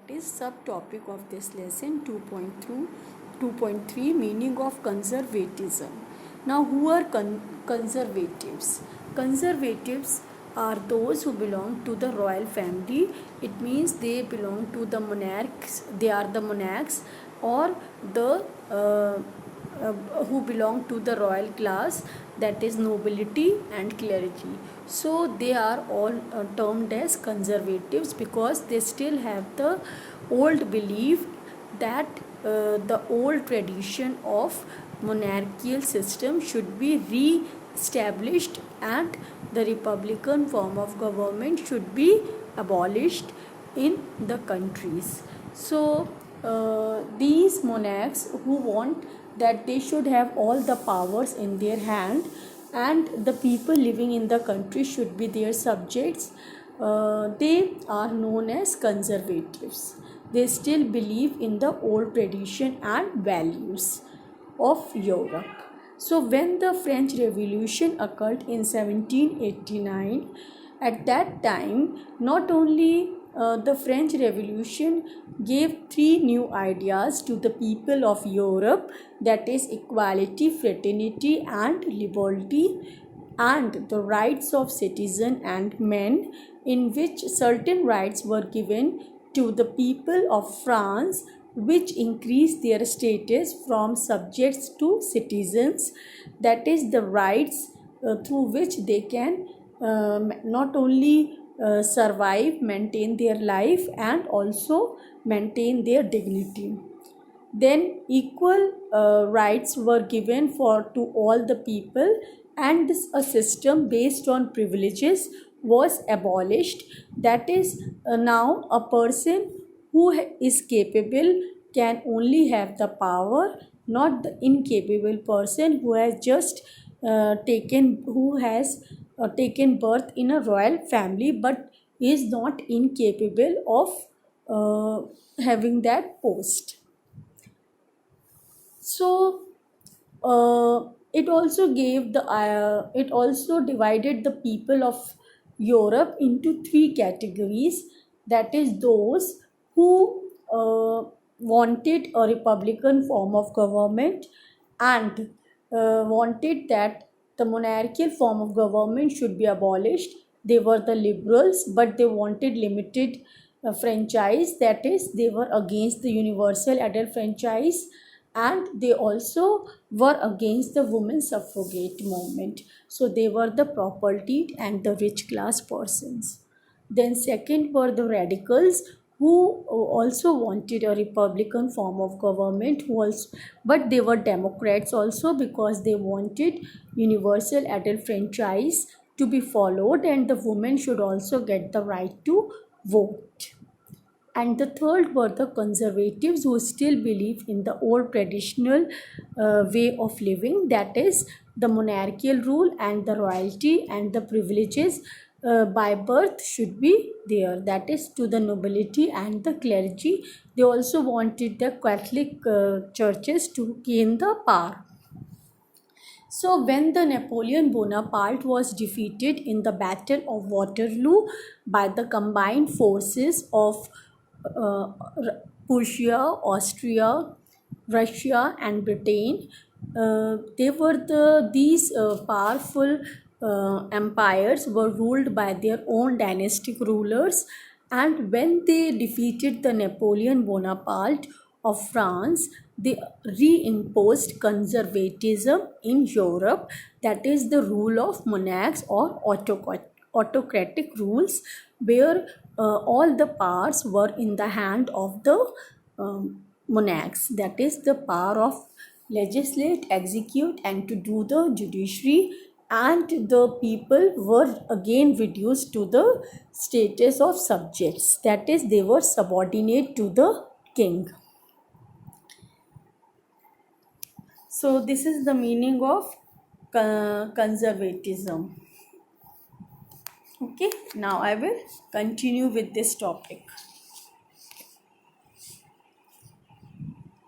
is subtopic of this lesson 2.3 meaning of conservatism. Now, who are conservatives? Conservatives are those who belong to the royal family. It means they belong to the monarchs. They are the monarchs or the who belong to the royal class, that is nobility and clergy. So they are all termed as conservatives because they still have the old belief that the old tradition of monarchical system should be re-established and the republican form of government should be abolished in the countries. So these monarchs who want that they should have all the powers in their hand and the people living in the country should be their subjects, they are known as conservatives. They still believe in the old tradition and values of Europe. So when the French Revolution occurred in 1789, at that time not only the French Revolution gave three new ideas to the people of Europe, that is equality, fraternity and liberty, and the rights of citizen and men, in which certain rights were given to the people of France which increased their status from subjects to citizens, that is the rights through which they can not only survive, maintain their life and also maintain their dignity. Then equal rights were given to all the people, and a system based on privileges was abolished. That is now a person who is capable can only have the power, not the incapable person who has just taken birth in a royal family but is not incapable of having that post. So it also divided the people of Europe into three categories, that is those who wanted a republican form of government and wanted that the monarchical form of government should be abolished. They were the liberals, but they wanted limited franchise, that is they were against the universal adult franchise, and they also were against the women suffragette movement. So they were the propertied and the rich class persons. Then second were the radicals who also wanted a republican form of government, but they were democrats also because they wanted universal adult franchise to be followed and the women should also get the right to vote. And the third were the conservatives who still believe in the old traditional way of living, that is the monarchical rule and the royalty and the privileges by birth should be there, that is to the nobility and the clergy. They also wanted the Catholic churches to gain the power. So when the Napoleon Bonaparte was defeated in the Battle of Waterloo by the combined forces of Prussia, Austria, Russia and Britain, these powerful empires were ruled by their own dynastic rulers, and when they defeated the Napoleon Bonaparte of France, they reimposed conservatism in Europe, that is the rule of monarchs or autocratic rules where all the powers were in the hand of the monarchs, that is the power of legislate, execute and to do the judiciary, and the people were again reduced to the status of subjects, that is they were subordinate to the king. So this is the meaning of conservatism. Okay, now I will continue with this topic.